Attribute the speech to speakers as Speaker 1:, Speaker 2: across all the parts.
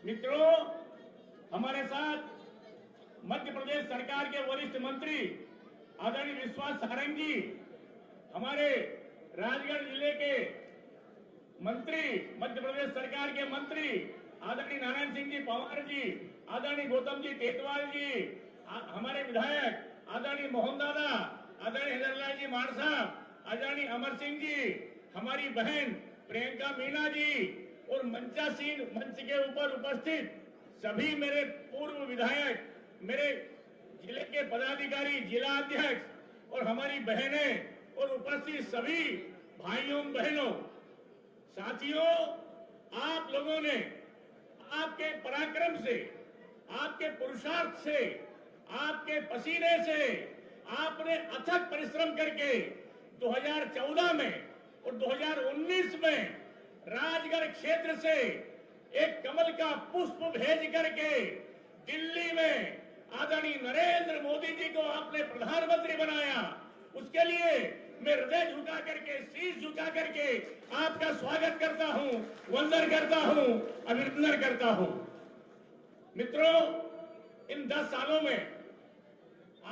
Speaker 1: मित्रों, हमारे साथ मध्य प्रदेश सरकार के वरिष्ठ मंत्री आदरणीय विश्वास सारंग जी, हमारे राजगढ़ जिले के मंत्री, मध्य प्रदेश सरकार के मंत्री आदरणीय नारायण सिंह जी पवार जी, आदरणीय गौतम जी टेटवाल जी, हमारे विधायक आदरणीय मोहन दादा, आदरणीय हजरलाल जी मार साहब, आदरणीय अमर सिंह जी, हमारी बहन प्रियंका मीणा जी और मंचासीन मंच के ऊपर उपस्थित सभी मेरे पूर्व विधायक, मेरे जिले के पदाधिकारी, जिला अध्यक्ष और हमारी बहनें और उपस्थित सभी भाइयों बहनों, साथियों, आप लोगों ने आपके पराक्रम से, आपके पुरुषार्थ से, आपके पसीने से, आपने अथक परिश्रम करके 2014 में और 2019 में राजगढ़ क्षेत्र से एक कमल का पुष्प भेज करके दिल्ली में आदरणीय नरेंद्र मोदी जी को आपने प्रधानमंत्री बनाया। उसके लिए मैं हृदय झुका करके, शीश झुका करके आपका स्वागत करता हूं, वंदन करता हूं, अभिनंदन करता हूं। मित्रों, इन 10 सालों में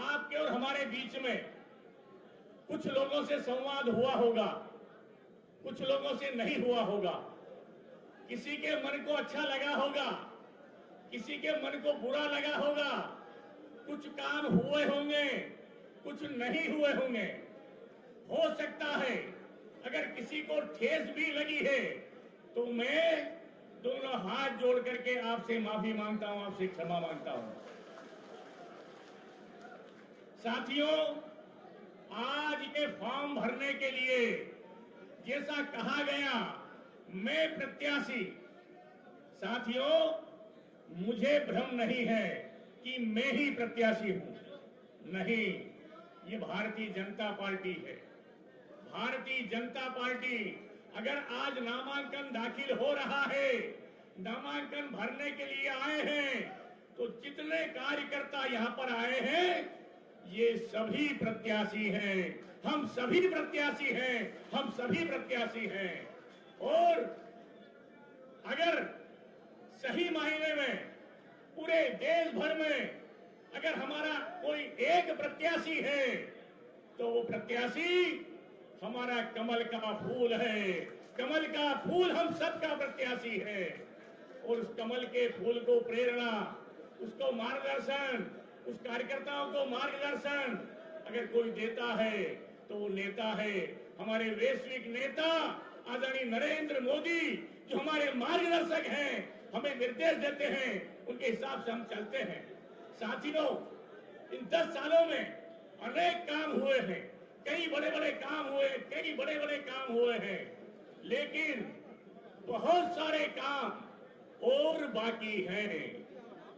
Speaker 1: आपके और हमारे बीच में कुछ लोगों से संवाद हुआ होगा, कुछ लोगों से नहीं हुआ होगा। किसी के मन को अच्छा लगा होगा, किसी के मन को बुरा लगा होगा। कुछ काम हुए होंगे, कुछ नहीं हुए होंगे। हो सकता है अगर किसी को ठेस भी लगी है तो मैं दोनों हाथ जोड़ करके आपसे माफी मांगता हूं, आपसे क्षमा मांगता हूं। साथियों, आज ये फॉर्म भरने के लिए जैसा कहा गया, मैं प्रत्याशी, साथियों मुझे भ्रम नहीं है कि मैं ही प्रत्याशी हूं। नहीं, ये भारतीय जनता पार्टी है। भारतीय जनता पार्टी, अगर आज नामांकन दाखिल हो रहा है, नामांकन भरने के लिए आए हैं, तो जितने कार्यकर्ता यहां पर आए हैं ये सभी प्रत्याशी हैं। हम सभी प्रत्याशी हैं, हम सभी प्रत्याशी हैं। और अगर सही मायने में पूरे देश भर में अगर हमारा कोई एक प्रत्याशी है तो वो प्रत्याशी हमारा कमल का फूल है। कमल का फूल हम सबका प्रत्याशी है। और उस कमल के फूल को प्रेरणा, उसको मार्गदर्शन, उस कार्यकर्ताओं को मार्गदर्शन अगर कोई देता है तो वो नेता है हमारे वैश्विक नेता आदरणीय नरेंद्र मोदी, जो हमारे मार्गदर्शक हैं, हमें निर्देश देते हैं, उनके हिसाब से हम चलते हैं। साथियों, इन 10 सालों में अनेक काम हुए हैं, कई बड़े बड़े काम हुए, कई बड़े बड़े काम हुए हैं, लेकिन बहुत सारे काम और बाकी हैं।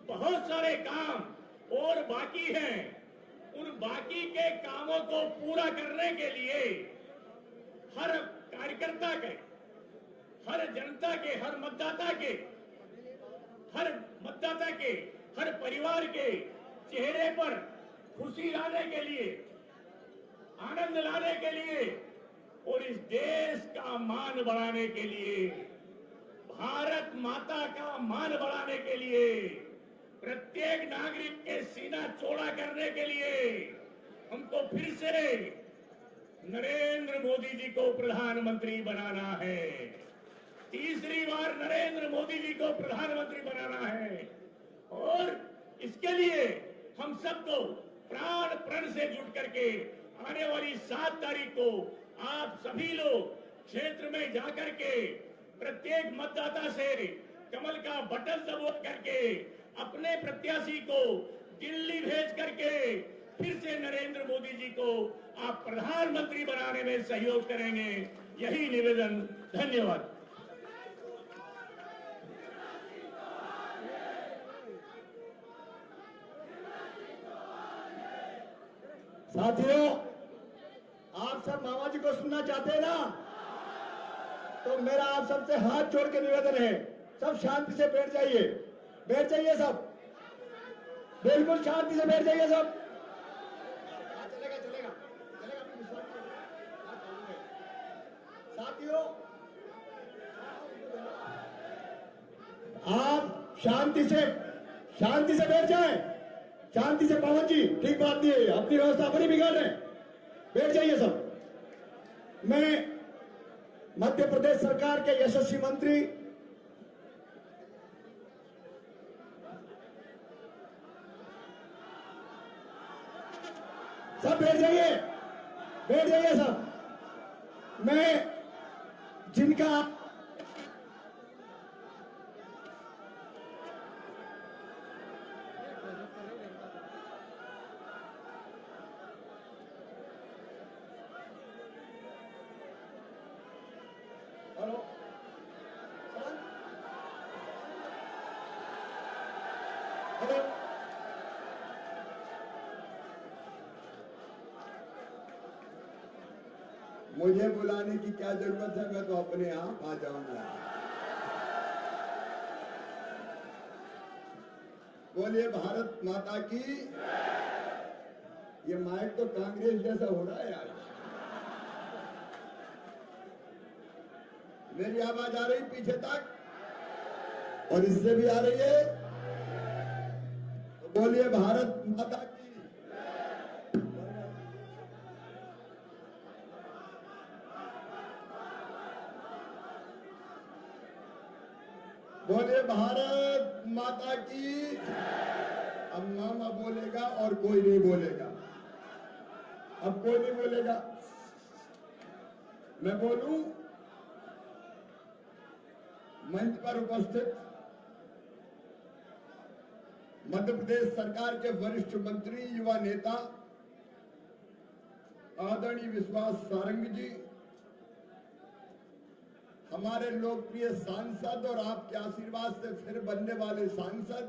Speaker 1: बहुत सारे काम और बाकी हैं। उन बाकी के कामों को पूरा करने के लिए हर कार्यकर्ता के, हर जनता के, हर मतदाता के, हर परिवार के चेहरे पर खुशी लाने के लिए, आनंद लाने के लिए और इस देश का मान बढ़ाने के लिए, भारत माता का मान बढ़ाने के लिए, प्रत्येक नागरिक के सीना चौड़ा करने के लिए हमको फिर से नरेंद्र मोदी जी को प्रधानमंत्री बनाना है। तीसरी बार नरेंद्र मोदी जी को प्रधानमंत्री बनाना है। और इसके लिए हम सबको प्राण प्रण से जुट करके आने वाली 7 तारीख को आप सभी लोग क्षेत्र में जाकर के प्रत्येक मतदाता से कमल का बटन दबा करके अपने प्रत्याशी को दिल्ली भेज करके फिर से नरेंद्र मोदी जी को आप प्रधानमंत्री बनाने में सहयोग करेंगे। यही निवेदन। धन्यवाद।
Speaker 2: साथियों, आप सब मामा जी को सुनना चाहते हैं ना? तो मेरा आप सबसे हाथ जोड़ के निवेदन है, सब शांति से बैठ जाइए। बैठ जाइए सब, बिल्कुल शांति से बैठ जाइए सब। चलेगा चलेगा चलेगा। साथियों, आप शांति से बैठ जाए, शांति से। पवन जी ठीक बात नहीं है, अपनी व्यवस्था अपनी बिगाड़ रहे हैं, बैठ जाइए सब। मैं मध्य प्रदेश सरकार के यशस्वी मंत्री सब बैठ जाइए सब। मैं जिनका हेलो हेलो
Speaker 3: मुझे बुलाने की क्या जरूरत है, मैं तो अपने आप आ जाऊंगा। बोलिए भारत माता की। ये माइक तो कांग्रेस जैसा हो रहा है यार। मेरी आवाज आ रही पीछे तक और इससे भी आ रही है, तो बोलिए भारत माता की। बोले भारत माता की। अब मामा बोलेगा और कोई नहीं बोलेगा, अब कोई नहीं बोलेगा, मैं बोलूं। मंच पर उपस्थित मध्य प्रदेश सरकार के वरिष्ठ मंत्री, युवा नेता आदरणीय विश्वास सारंग जी, हमारे लोकप्रिय सांसद और आपके आशीर्वाद से फिर बनने वाले सांसद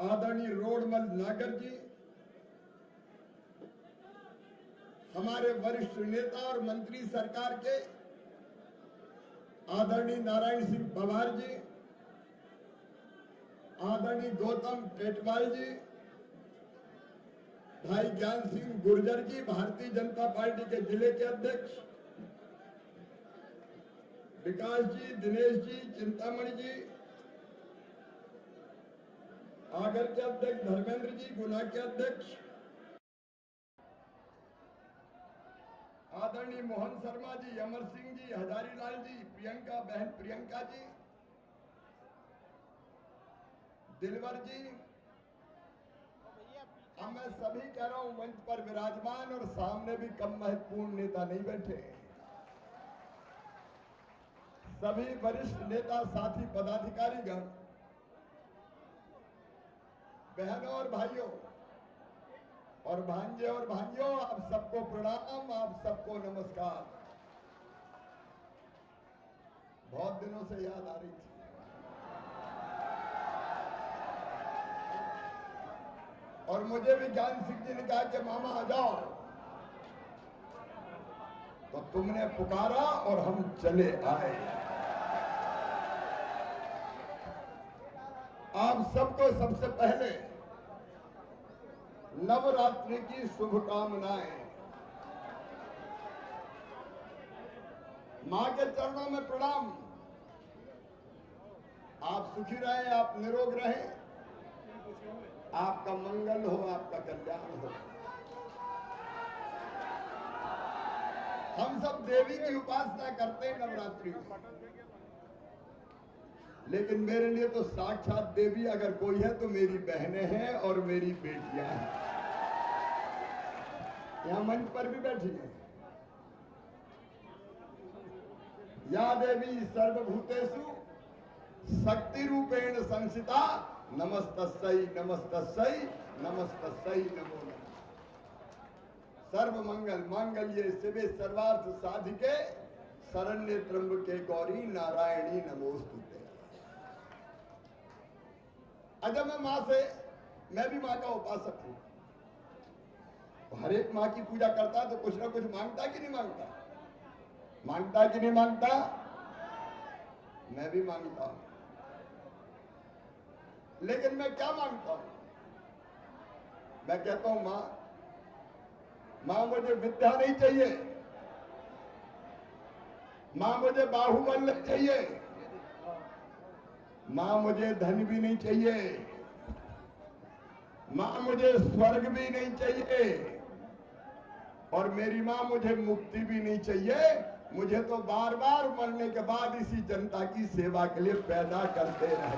Speaker 3: आदरणीय रोडमल नागर जी, हमारे वरिष्ठ नेता और मंत्री सरकार के आदरणीय नारायण सिंह पवार जी, आदरणीय गौतम टेटवाल जी, भाई ज्ञान सिंह गुर्जर जी, भारतीय जनता पार्टी के जिले के अध्यक्ष विकास जी, दिनेश जी, चिंतामणि जी, आगर के अध्यक्ष धर्मेंद्र जी, गुना के अध्यक्ष आदरणीय मोहन शर्मा जी, अमर सिंह जी, हजारीलाल जी, प्रियंका बहन प्रियंका जी, दिलवर जी, अब मैं सभी कह रहा हूं मंच पर विराजमान और सामने भी कम महत्वपूर्ण नेता नहीं बैठे, सभी वरिष्ठ नेता, साथी, पदाधिकारीगण, बहनों और भाइयों और भांजे और भांजियों, आप सबको प्रणाम, आप सबको नमस्कार। बहुत दिनों से याद आ रही थी। और मुझे भी ज्ञान सिंह जी ने कहा कि मामा आ जाओ, तो तुमने पुकारा और हम चले आए। आप सबको सबसे पहले नवरात्रि की शुभकामनाएं। मां के चरणों में प्रणाम। आप सुखी रहे, आप निरोग रहे, आपका मंगल हो, आपका कल्याण हो। हम सब देवी की उपासना करते हैं नवरात्रि में, लेकिन मेरे लिए तो साक्षात देवी अगर कोई है तो मेरी बहनें हैं और मेरी बेटियां हैं। यहां मंच पर भी बैठी हैं। या देवी सर्वभूतेषु शक्ति रूपेण संस्थिता, नमस्तस्यै नमस्तस्यै नमस्तस्यै नमो नमः। सर्व मंगल मांगल्ये शिवे सर्वार्थ साधिके शरण्ये त्र्यंबके गौरी नारायणी नमोस्तुते। अजब मैं भी मां का उपासक हूं। हर एक मां की पूजा करता तो कुछ ना कुछ मांगता कि नहीं मांगता? मांगता कि नहीं मांगता? मैं भी मांगता हूं, लेकिन मैं क्या मांगता हूं? मैं कहता हूं मां मुझे विद्या नहीं चाहिए, मां मुझे बाहुबल नहीं चाहिए, मां मुझे धन भी नहीं चाहिए, मां मुझे स्वर्ग भी नहीं चाहिए, और मेरी मां मुझे मुक्ति भी नहीं चाहिए। मुझे तो बार बार मरने के बाद इसी जनता की सेवा के लिए पैदा करते रहे।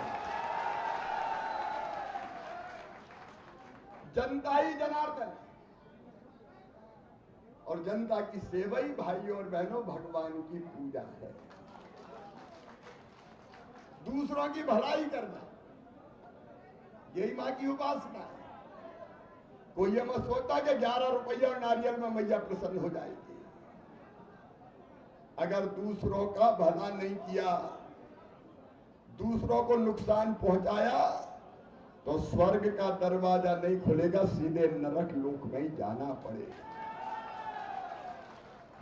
Speaker 3: जनता ही जनार्दन, और जनता की सेवा ही भाइयों और बहनों भगवान की पूजा है। दूसरों की भलाई करना, यही मां की उपासना है। कोई ये मत सोचता कि 11 रुपया और नारियल में मैया प्रसन्न हो जाएगी। अगर दूसरों का भला नहीं किया, दूसरों को नुकसान पहुंचाया, तो स्वर्ग का दरवाजा नहीं खुलेगा, सीधे नरक लोक में ही जाना पड़ेगा।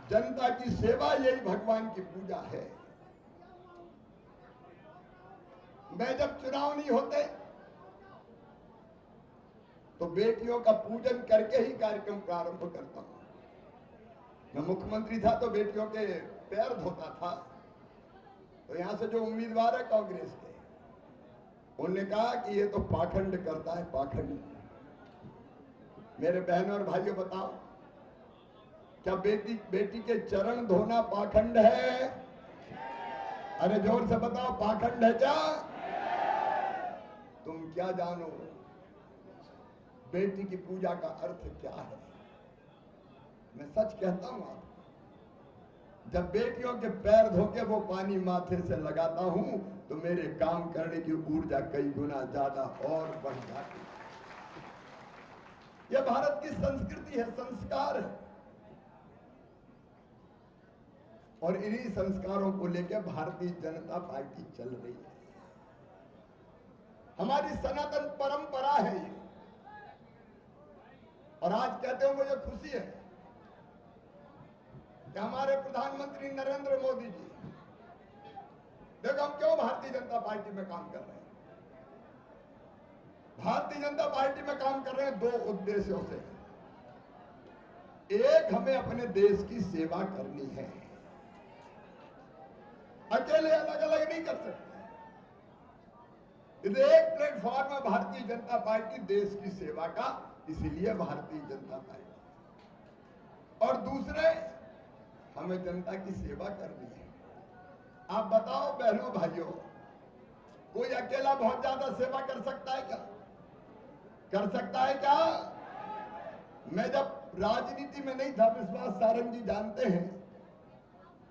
Speaker 3: जनता की सेवा यही भगवान की पूजा है। मैं जब चुनाव नहीं होते तो बेटियों का पूजन करके ही कार्यक्रम प्रारंभ करता हूं। मैं मुख्यमंत्री था तो बेटियों के पैर धोता था। तो यहां से जो उम्मीदवार है कांग्रेस के, उन्होंने कहा कि ये तो पाखंड करता है, पाखंड। मेरे बहनों और भाइयों बताओ, क्या बेटी के चरण धोना पाखंड है? अरे जोर से बताओ, पाखंड है क्या? तुम क्या जानो बेटी की पूजा का अर्थ क्या है? मैं सच कहता हूं आपको, जब बेटियों के पैर धो के वो पानी माथे से लगाता हूं तो मेरे काम करने की ऊर्जा कई गुना ज्यादा और बढ़ जाती है। यह भारत की संस्कृति है, संस्कार है, और इन्हीं संस्कारों को लेकर भारतीय जनता पार्टी चल रही है। हमारी सनातन परंपरा है ये। और आज कहते हो मुझे खुशी है कि हमारे प्रधानमंत्री नरेंद्र मोदी जी, देखो हम क्यों भारतीय जनता पार्टी में काम कर रहे हैं। भारतीय जनता पार्टी में काम कर रहे हैं दो उद्देश्यों से। एक, हमें अपने देश की सेवा करनी है, अकेले अलग अलग नहीं कर सकते। इस एक प्लेटफॉर्म में भारतीय जनता पार्टी देश की सेवा का, इसीलिए भारतीय जनता पार्टी। और दूसरे, हमें जनता की सेवा करनी है। आप बताओ बहनों भाइयों, कोई अकेला बहुत ज्यादा सेवा कर सकता है क्या? कर सकता है क्या? मैं जब राजनीति में नहीं था, विश्वास सारंग जी जानते हैं,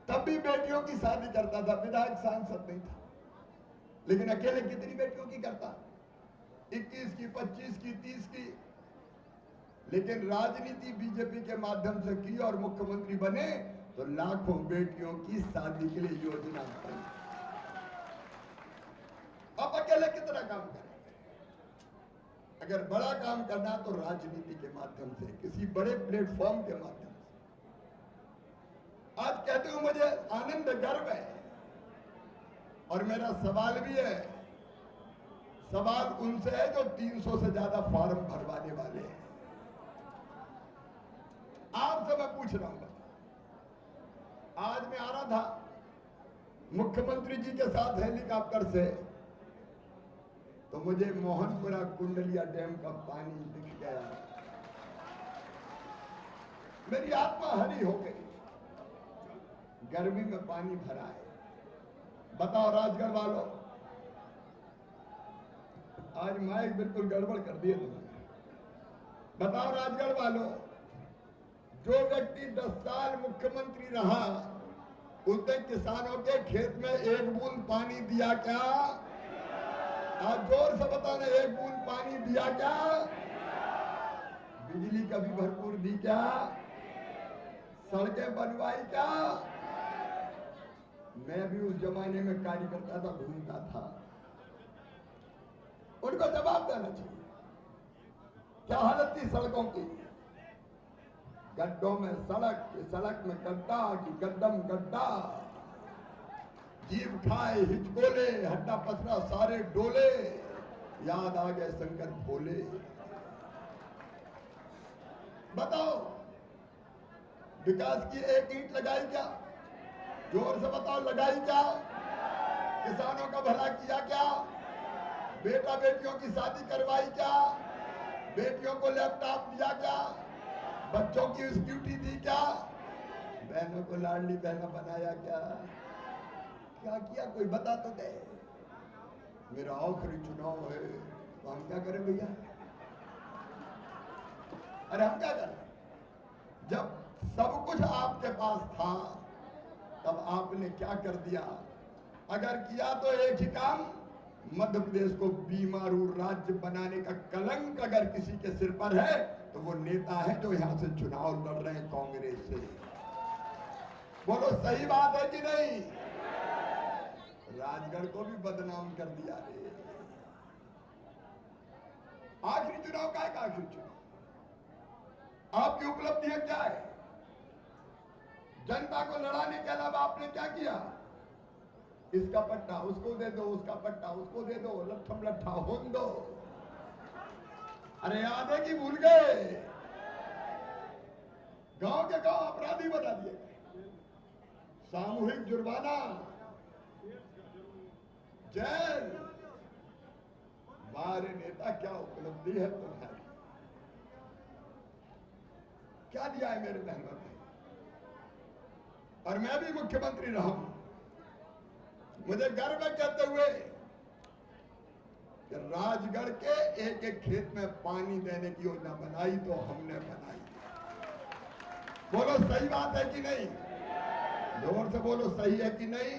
Speaker 3: तब भी बेटियों की शादी करता था, विधायक सांसद नहीं था। लेकिन अकेले कितनी बेटियों की करता? 21 की, 25 की, 30 की। लेकिन राजनीति बीजेपी के माध्यम से की और मुख्यमंत्री बने तो लाखों बेटियों की शादी के लिए योजना बनी। अब अकेले कितना काम करेंगे? अगर बड़ा काम करना तो राजनीति के माध्यम से, किसी बड़े प्लेटफॉर्म के माध्यम से। आज कहते हो मुझे आनंद, गर्व है, और मेरा सवाल भी है। सवाल उनसे है जो 300 से ज्यादा फॉर्म भरवाने वाले हैं। आपसे मैं पूछ रहा हूं, आज मैं आ रहा था मुख्यमंत्री जी के साथ हेलीकॉप्टर से, तो मुझे मोहनपुरा कुंडलिया डैम का पानी दिख गया। मेरी आत्मा हरी हो गई। गर्मी में पानी भरा है। बताओ राजगढ़ वालों, आज माइक बिल्कुल गड़बड़ कर दिए तुमने। बताओ राजगढ़ वालों, जो व्यक्ति 10 साल मुख्यमंत्री रहा, उसने किसानों के खेत में एक बूंद पानी दिया क्या? आज जोर से बताना, एक बूंद पानी दिया क्या? बिजली कभी भरपूर दी क्या? सड़कें बनवाई क्या? मैं भी उस जमाने में कार्य करता था, घूमता था। उनको जवाब देना चाहिए। क्या हालत थी सड़कों की? गड्ढों में सड़क, सड़क में गड्ढा कि गड्ढम गड्ढा, जीव खाए हिचकोले, हड्डा पसरा सारे डोले, याद आ गए शंकर भोले। बताओ, विकास की एक ईंट लगाई क्या? जोर से बताओ, लगाई क्या? किसानों का भला किया क्या? बेटा बेटियों की शादी करवाई क्या? बेटियों को लैपटॉप दिया क्या? बच्चों की स्कूटी दी क्या? बहनों को लाडली बहना बनाया क्या? क्या किया कोई बता तो दे। मेरा आखिरी चुनाव है तो हम क्या करें भैया? अरे हम क्या करें? जब सब कुछ आपके पास था तब आपने क्या कर दिया? अगर किया तो एक ही काम, मध्य प्रदेश को बीमारू राज्य बनाने का कलंक अगर किसी के सिर पर है तो वो नेता है जो यहां से चुनाव लड़ रहे हैं कांग्रेस से। बोलो सही बात है कि नहीं? राजगढ़ को भी बदनाम कर दिया रे। आखिरी चुनाव का है, आखिरी चुनाव। आपकी उपलब्धियां क्या है? जनता को लड़ाने के अलावा आपने क्या किया? इसका पट्टा उसको दे दो, उसका पट्टा उसको दे दो, लट्ठम लट्ठा होन दो। अरे याद है कि भूल गए? गांव के गांव अपराधी बना दिए, सामूहिक जुर्माना, जेल। हमारे नेता क्या उपलब्धि है तुम्हारी? क्या दिया है मेरे बहनों ने? और मैं भी मुख्यमंत्री रहा हूं। मुझे गर्व है कहते हुए कि राजगढ़ के एक एक खेत में पानी देने की योजना बनाई तो हमने बनाई। बोलो सही बात है कि नहीं? जोर से बोलो सही है कि नहीं?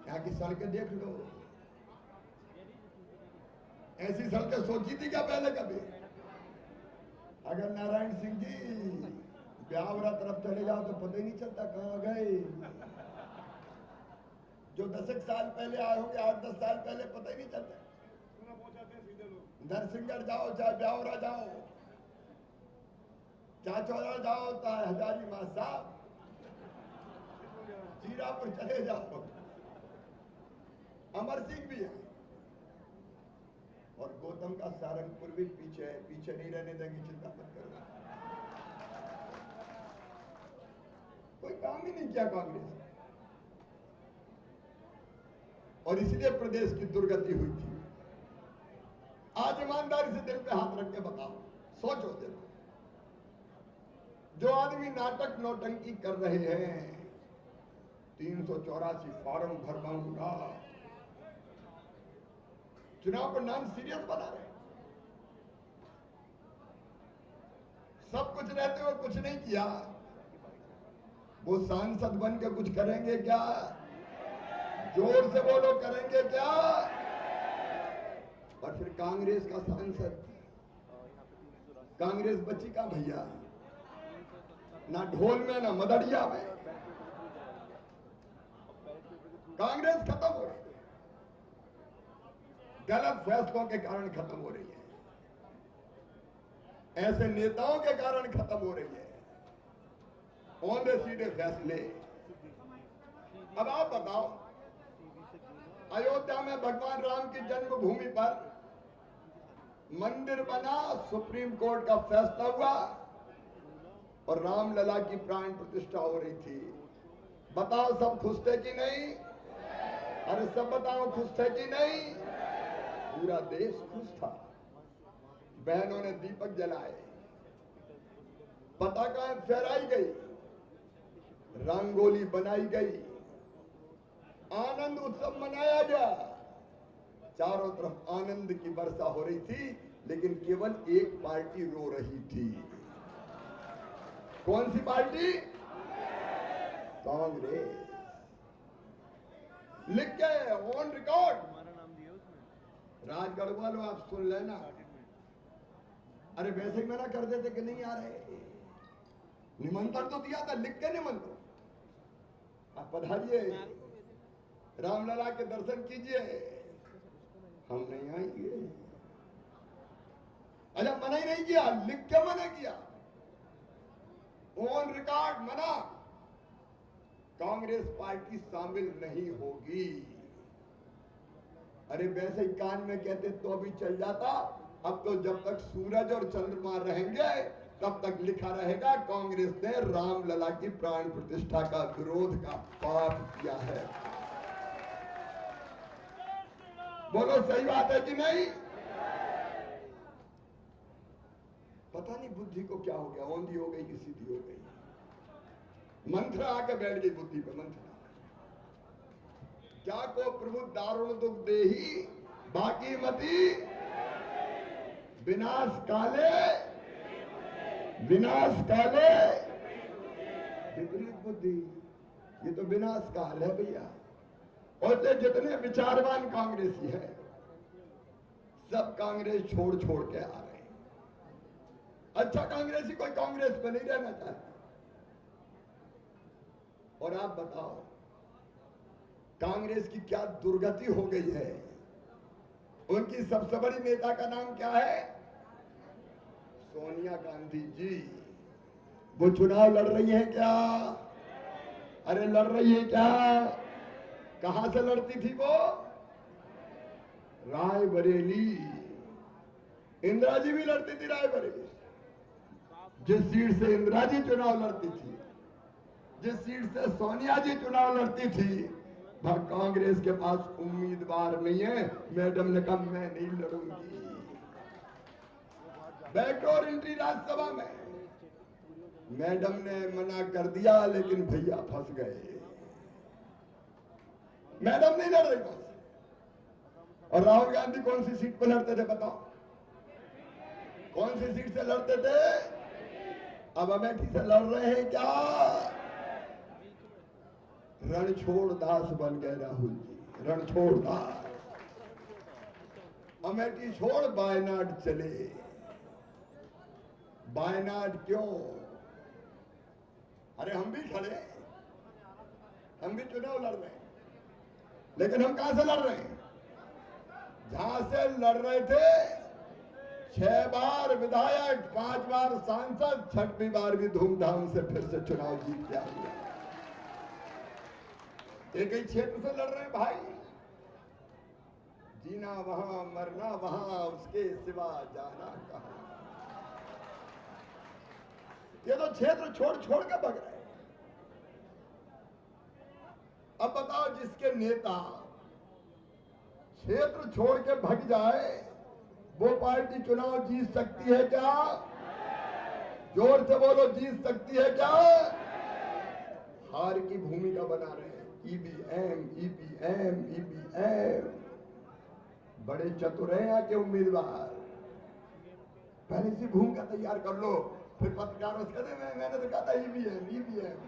Speaker 3: यहाँ की सड़कें देख लो, ऐसी सड़कें सोची थी क्या पहले कभी? अगर नारायण सिंह जी ब्यावरा तरफ चले जाओ तो पता ही नहीं चलता कहां गए। जो 10 साल पहले आए होंगे, 8-10 साल पहले, पता ही नहीं चलता। नरसिंहगढ़ जाओ, चाहे ब्यावरा जाओ, चाचौरा जाओ, चाहे हजारीबाग साहब, जीरापुर चले जाओ, अमर सिंह भी है और गौतम का सारंगपुर भी पीछे है। पीछे नहीं रहने देंगे, चिंता मत करो। कोई काम ही नहीं किया कांग्रेस, और इसलिए प्रदेश की दुर्गति हुई थी। आज ईमानदारी से दिल पे हाथ रख के बताओ, सोचो देखो, जो आदमी नाटक नौटंकी कर रहे हैं, 384 फॉर्म भरवाऊंगा, चुनाव को नाम सीरियस बना रहे, सब कुछ रहते हुए कुछ नहीं किया। वो सांसद बन के कुछ करेंगे क्या? जोर से बोलो, करेंगे क्या? और फिर कांग्रेस का सांसद, कांग्रेस बची का भैया, ना ढोल में ना मदड़िया में। कांग्रेस खत्म हो रही है, गलत फैसलों के कारण खत्म हो रही है, ऐसे नेताओं के कारण खत्म हो रही है, औंधे सीधे फैसले। अब आप बताओ, अयोध्या में भगवान राम की जन्मभूमि पर मंदिर बना, सुप्रीम कोर्ट का फैसला हुआ और रामलला की प्राण प्रतिष्ठा हो रही थी। बताओ सब खुश थे कि नहीं? अरे सब बताओ खुश थे कि नहीं? पूरा देश खुश था। बहनों ने दीपक जलाए, पताकाएं फहराई गई, रंगोली बनाई गई, आनंद उत्सव मनाया गया। चारों तरफ आनंद की वर्षा हो रही थी, लेकिन केवल एक पार्टी रो रही थी। कौन सी पार्टी? कांग्रेस। लिख के ऑन रिकॉर्ड, राजगढ़ वालों आप सुन लेना। अरे वैसे ही मना कर देते कि नहीं आ रहे, निमंत्रण तो दिया था, लिख के निमंत्रण, आप पधारिए, रामलला के दर्शन कीजिए। हम नहीं आएंगे। अच्छा, मना ही नहीं किया, लिख के मना किया, ऑन रिकॉर्ड मना, कांग्रेस पार्टी शामिल नहीं होगी। अरे वैसे ही कान में कहते तो भी चल जाता। अब तो जब तक सूरज और चंद्रमा रहेंगे तब तक लिखा रहेगा कांग्रेस ने रामलला की प्राण प्रतिष्ठा का विरोध का पाप किया है। बोलो सही बात है कि नहीं? पता नहीं बुद्धि को क्या हो गया, औंधी हो गई कि सीधी हो गई। मंत्र आके बैठ गई बुद्धि पे। मंत्र क्या को प्रभु दारुण दुख देही बाकी मती विनाश काले विपरीत बुद्धि। ये तो विनाश काल है भैया। और जितने विचारवान कांग्रेसी है सब कांग्रेस छोड़ छोड़ के आ रहे हैं। अच्छा कांग्रेसी कोई कांग्रेस में नहीं रहना चाहता। और आप बताओ कांग्रेस की क्या दुर्गति हो गई है। उनकी सबसे बड़ी नेता का नाम क्या है? सोनिया गांधी जी। वो चुनाव लड़ रही है क्या? अरे लड़ रही है क्या? कहां से लड़ती थी वो? रायबरेली। इंदिरा जी भी लड़ती थी रायबरेली। जिस सीट से इंदिरा जी चुनाव लड़ती थी, जिस सीट से सोनिया जी चुनाव लड़ती थी, कांग्रेस के पास उम्मीदवार नहीं है। मैडम ने कहा मैं नहीं लड़ूंगी। बैकडोर एंट्री राज्यसभा में मैडम ने मना कर दिया, लेकिन भैया फंस गए। मैडम नहीं लड़ रही बस। और राहुल गांधी कौन सी सीट पर लड़ते थे बताओ? कौन सी सीट से लड़ते थे? अब अमेठी से लड़ रहे हैं क्या? रणछोड़ दास बन गए राहुल जी। रणछोड़ दास। अमेठी छोड़ वायनाड चले। वायनाड क्यों? अरे हम भी खड़े, हम भी चुनाव लड़ रहे हैं, लेकिन हम कहां से लड़ रहे हैं? जहां से लड़ रहे थे 6 बार विधायक, 5 बार सांसद, 6वीं बार भी धूमधाम से फिर से चुनाव जीत के आ गया। एक ही क्षेत्र से लड़ रहे हैं भाई। जीना वहां, मरना वहां, उसके सिवा जाना कहां। ये तो क्षेत्र छोड़ छोड़ के भग रहे हैं। अब बताओ जिसके नेता क्षेत्र छोड़ के भग जाए वो पार्टी चुनाव जीत सकती है क्या? जोर से बोलो, जीत सकती है क्या? हार की भूमिका बना रहे हैं। EVM EVM EVM. बड़े चतुर हैं यहाँ के उम्मीदवार। पहले से भूमिका तैयार कर लो, फिर पत्रकारों से कहते मैंने तो कहा था ईवीएम ईवीएम।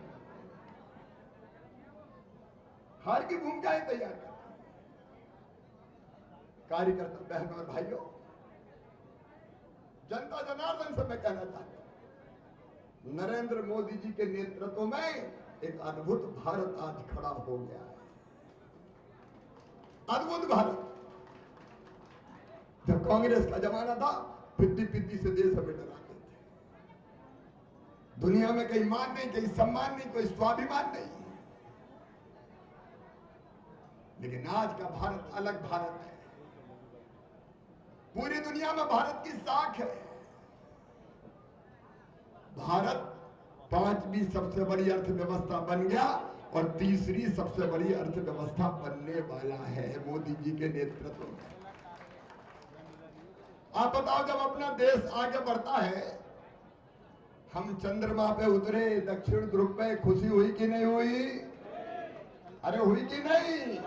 Speaker 3: हार की भूमिकाएं तैयार कर। कार्यकर्ता बहनों और भाइयों, जनता जनार्दन से मैं कहना चाहता हूं, नरेंद्र मोदी जी के नेतृत्व में एक अद्भुत भारत आज खड़ा हो गया है। अद्भुत भारत। जब कांग्रेस का जमाना था, पिद्दी पिद्दी से देश हमें डराते थे। दुनिया में कहीं मान नहीं, कहीं सम्मान नहीं, कोई स्वाभिमान नहीं। लेकिन आज का भारत अलग भारत है। पूरी दुनिया में भारत की साख है। भारत 5वीं सबसे बड़ी अर्थव्यवस्था बन गया और तीसरी सबसे बड़ी अर्थव्यवस्था बनने वाला है मोदी जी के नेतृत्व में। आप बताओ, जब अपना देश आगे बढ़ता है, हम चंद्रमा पे उतरे, दक्षिण ध्रुव पे, खुशी हुई कि नहीं हुई? अरे हुई कि नहीं?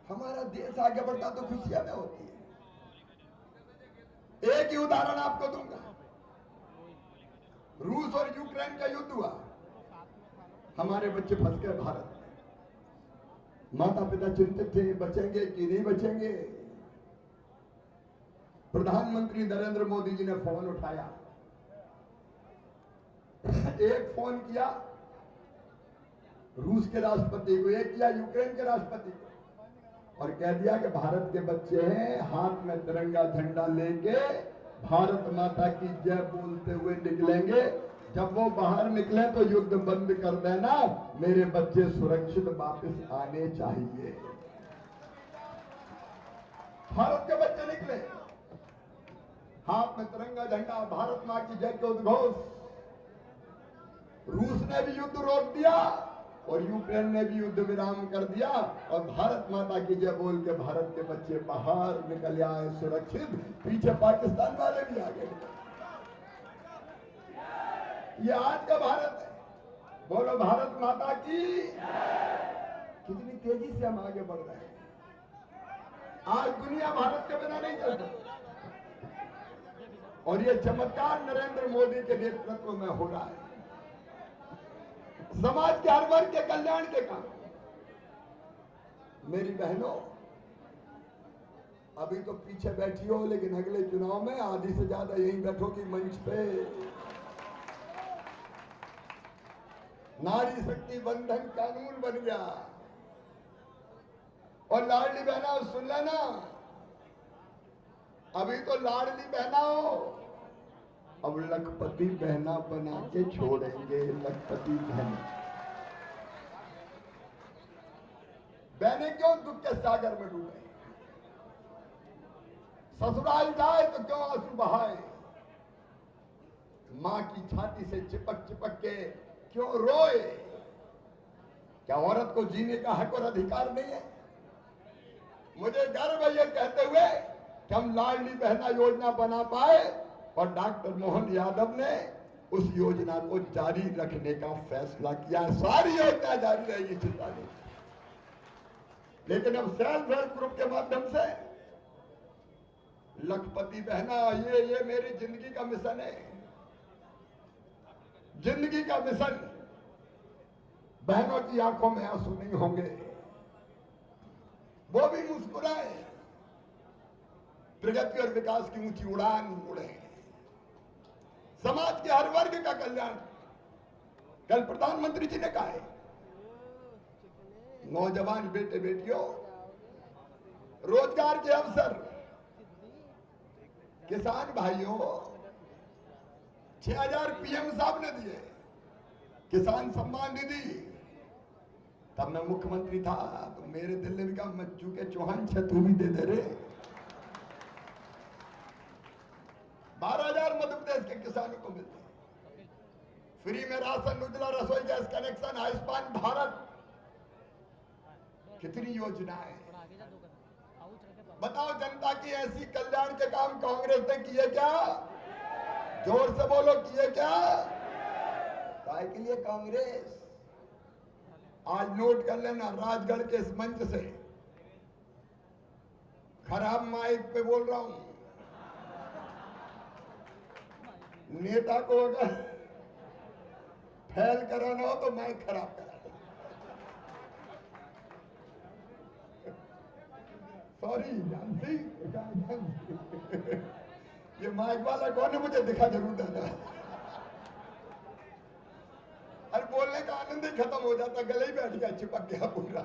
Speaker 3: हमारा देश आगे बढ़ता तो खुशियां में होती है। एक ही उदाहरण आपको दूंगा। रूस और यूक्रेन का युद्ध हुआ, हमारे बच्चे फंस गए भारत में। माता पिता चिंतित थे, बचेंगे कि नहीं बचेंगे। प्रधानमंत्री नरेंद्र मोदी जी ने फोन उठाया, एक फोन किया रूस के राष्ट्रपति को, एक किया यूक्रेन के राष्ट्रपति को, और कह दिया कि भारत के बच्चे हैं, हाथ में तिरंगा झंडा लेके भारत माता की जय बोलते हुए निकलेंगे। जब वो बाहर निकले तो युद्ध बंद कर देना, मेरे बच्चे सुरक्षित वापस आने चाहिए। भारत के बच्चे निकले, हाथ में तिरंगा झंडा, भारत मां की जय के उद्घोष। रूस ने भी युद्ध रोक दिया और यूक्रेन ने भी युद्ध विराम कर दिया और भारत माता की जय बोल के भारत के बच्चे बाहर निकल आए सुरक्षित। पीछे पाकिस्तान वाले भी आ गए। ये आज का भारत है। बोलो भारत माता की। कितनी तेजी से हम आगे बढ़ रहे हैं। आज दुनिया भारत के बिना नहीं चल सकती और ये चमत्कार नरेंद्र मोदी के नेतृत्व में हो रहा है। समाज के हर वर्ग के कल्याण के काम। मेरी बहनों, अभी तो पीछे बैठी हो, लेकिन अगले चुनाव में आधी से ज्यादा यहीं बैठोगी मंच पे। नारी शक्ति बंधन कानून बन गया और लाडली बहना सुन लेना, अभी तो लाडली बहना हो, अब लखपति बहना बना के छोड़ेंगे। लखपति बहन बहने क्यों दुख के सागर में डूबे? ससुराल जाए तो क्यों आंसू बहाए? मां की छाती से चिपक चिपक के क्यों रोए? क्या औरत को जीने का हक और अधिकार नहीं है? मुझे गर्व है ये कहते हुए कि हम लाडली बहना योजना बना पाए और डॉक्टर मोहन यादव ने उस योजना को जारी रखने का फैसला किया। सारी योजना जारी रहेगी, चिंता नहीं। लेकिन अब सेल्फ हेल्प ग्रुप के माध्यम से लखपति बहना, ये मेरी जिंदगी का मिशन है। जिंदगी का मिशन। बहनों की आंखों में आंसू नहीं होंगे, वो भी मुस्कुराए, प्रगति और विकास की ऊंची उड़ान उड़े, समाज के हर वर्ग का कल्याण। कल प्रधानमंत्री जी ने कहा है, नौजवान बेटे बेटियों, रोजगार के अवसर, किसान भाइयों, 6000 पीएम साहब ने दिए, किसान सम्मान निधि। तब मैं मुख्यमंत्री था तो मेरे दिल ने भी कहा, मच्चू के चौहान छे तू भी दे दे रे। 12,000 मध्य प्रदेश के किसानों को मिलते हैं। फ्री में राशन, उज्ज्वला रसोई गैस कनेक्शन, आयुष्मान भारत, कितनी योजनाएं। बताओ, जनता की ऐसी कल्याण के काम कांग्रेस ने किए क्या? जोर से बोलो, किए क्या? काय के लिए कांग्रेस? आज नोट कर लेना, राजगढ़ के इस मंच से खराब माइक पे बोल रहा हूं, नेता को अगर फैल कराना हो तो माइक खराब करा। सॉरी जानती, ये माइक वाला कौन है मुझे दिखा जरूर देना। अरे बोलने का आनंद ही खत्म हो जाता, गले ही बैठ गया, चिपक गया पूरा।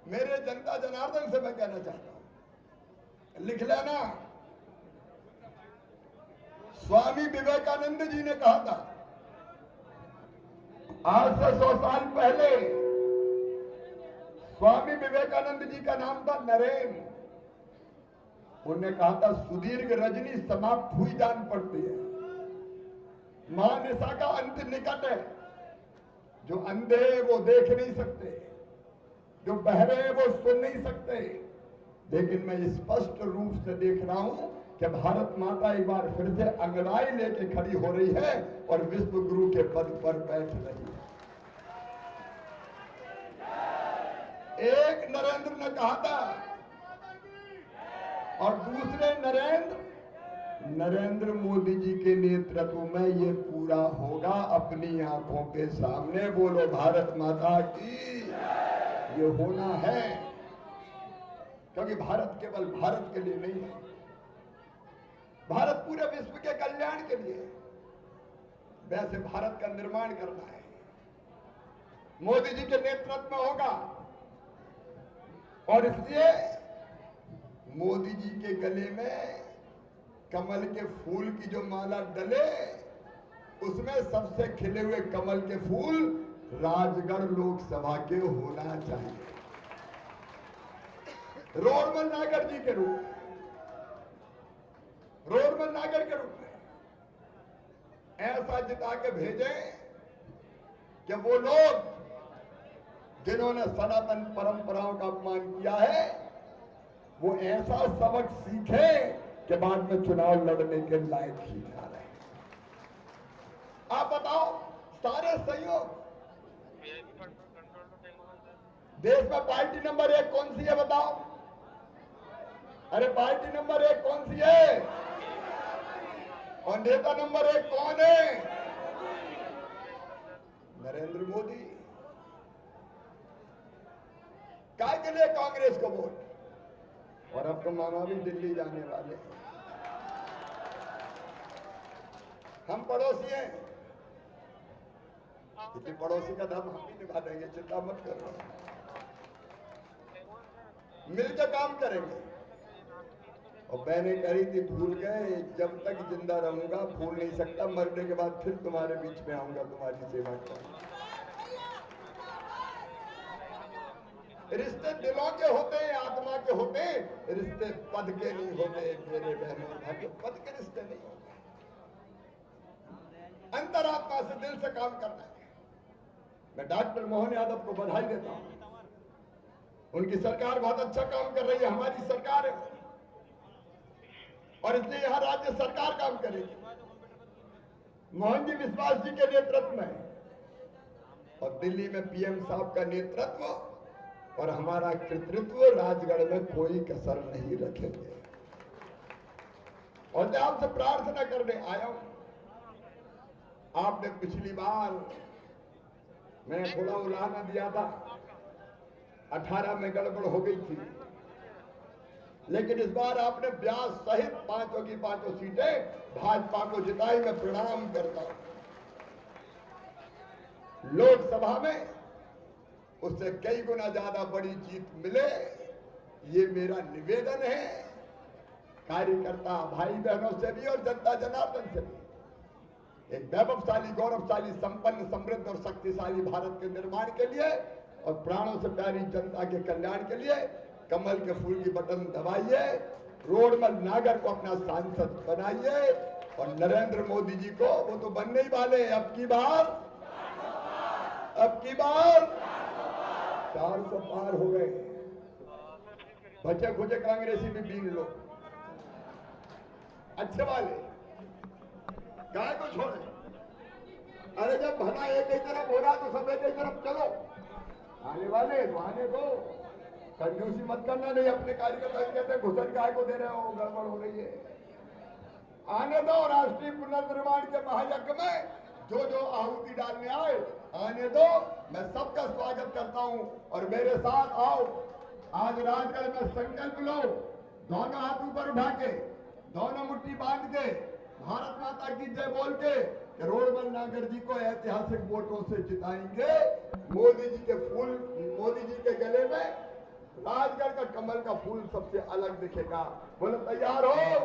Speaker 3: मेरे जनता जनार्दन से मैं कहना चाहता हूं, लिख लेना, स्वामी विवेकानंद जी ने कहा था, आज से 100 साल पहले स्वामी विवेकानंद जी का नाम था नरेन। उन्होंने कहा था, सुदीर्घ रजनी समाप्त हुई जान पड़ती है, महानिशा का अंत निकट है। जो अंधे वो देख नहीं सकते, जो बहरे वो सुन नहीं सकते, लेकिन मैं स्पष्ट रूप से देख रहा हूं कि भारत माता एक बार फिर से अंगड़ाई लेके खड़ी हो रही है और विश्व गुरु के पद पर बैठ रही है। एक नरेंद्र ने कहा था और दूसरे नरेंद्र मोदी जी के नेतृत्व में ये पूरा होगा अपनी आंखों के सामने। बोलो भारत माता की। ये होना है, क्योंकि भारत केवल भारत के लिए नहीं है, भारत पूरे विश्व के कल्याण के लिए। वैसे भारत का निर्माण करना है, मोदी जी के नेतृत्व में होगा। और इसलिए मोदी जी के गले में कमल के फूल की जो माला डले, उसमें सबसे खिले हुए कमल के फूल राजगढ़ लोकसभा के होना चाहिए, रोडमल नागर जी के रूप। रोडमल नागर के रूप में ऐसा जिता के भेजें कि वो लोग जिन्होंने सनातन परंपराओं का अपमान किया है वो ऐसा सबक सीखे कि बाद में चुनाव लड़ने के लायक ही ना रहे। आप बताओ, सारे सहयोग देश में पार्टी नंबर 1 कौन सी है बताओ? अरे पार्टी नंबर 1 कौन सी है? और नेता नंबर 1 कौन है? नरेंद्र मोदी। काय के लिए कांग्रेस को वोट? और अब तो मामा भी दिल्ली जाने वाले। हम पड़ोसी हैं, क्योंकि पड़ोसी का धर्म हम भी निभा देंगे, चिंता मत करो। मिलकर काम करेंगे। और मैंने कही थी, भूल गए, जब तक जिंदा रहूंगा भूल नहीं सकता, मरने के बाद फिर तुम्हारे बीच में आऊंगा तुम्हारी सेवा करने। रिश्ते दिलों के होते हैं, आत्मा के होते हैं, रिश्ते पद के नहीं होते मेरे बहनों भाइयों, पद के रिश्ते नहीं होते। अंतरात्मा से, दिल से काम करना है। मैं डॉक्टर मोहन यादव को बधाई देता हूं, उनकी सरकार बहुत अच्छा काम कर रही है, हमारी सरकार है, और इसलिए यहां राज्य सरकार काम करेगी मोहन जी विश्वास जी के नेतृत्व में, और दिल्ली में पीएम साहब का नेतृत्व और हमारा कृतित्व राजगढ़ में कोई कसर नहीं रखेंगे। और मैं आपसे प्रार्थना करने आया हूं, आपने पिछली बार मैं खुला उलाहना दिया था, 18 में गड़बड़ हो गई थी, लेकिन इस बार आपने ब्यास सहित 5 की 5 सीटें भाजपा को जिताई। मैं प्रणाम करता हूं। लोकसभा में उससे कई गुना ज्यादा बड़ी जीत मिले, ये मेरा निवेदन है कार्यकर्ता भाई बहनों से भी और जनता जनार्दन से भी। एक वैभवशाली, गौरवशाली, संपन्न, समृद्ध और शक्तिशाली भारत के निर्माण के लिए और प्राणों से प्यारी जनता के कल्याण के लिए कमल के फूल की बटन दबाइए, रोडमल नागर को अपना सांसद बनाइए, और नरेंद्र मोदी जी को, वो तो बनने ही वाले हैं, अब की बार 400 पार हो गए। बचे खुचे कांग्रेसी भी बीन लो, अच्छे वाले गाय को छोड़े। अरे जब भला एक ही तरफ हो रहा तो सब एक ही तरफ चलो, आने वाले तो आने दो, कंजूसी मत करना। नहीं अपने कार्यकर्ता कहते हैं घुसन गाय को दे रहे हो, गड़बड़ हो रही है, आने दो। राष्ट्रीय पुनर्निर्माण के महायज्ञ में जो आहुति डालने आए आने दो, मैं सबका स्वागत करता हूं। और मेरे साथ आओ, आज राजगढ़ में संकल्प लो, दोनों हाथ ऊपर उठा के, दोनों मुट्ठी बांध के, भारत माता की जय बोल के, रोडमल नागर जी को ऐतिहासिक वोटों से जिताएंगे। मोदी जी के गले में राजगढ़ का कमल का फूल सबसे अलग दिखेगा। बोले तैयार हो?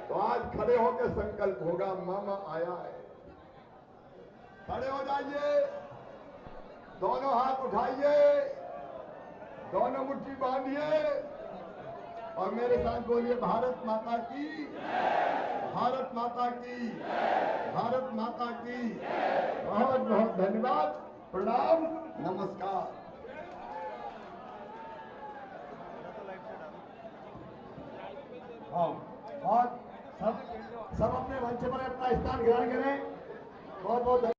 Speaker 3: तो आज खड़े होकर संकल्प होगा, मामा आया है। खड़े हो जाइए, दोनों हाथ उठाइए, दोनों मुट्ठी बांधिए और मेरे साथ बोलिए, भारत माता की, भारत माता की, भारत माता की। बहुत बहुत धन्यवाद, प्रणाम, नमस्कार। हाँ, और सब अपने मंच पर अपना स्थान ग्रहण करें। बहुत बहुत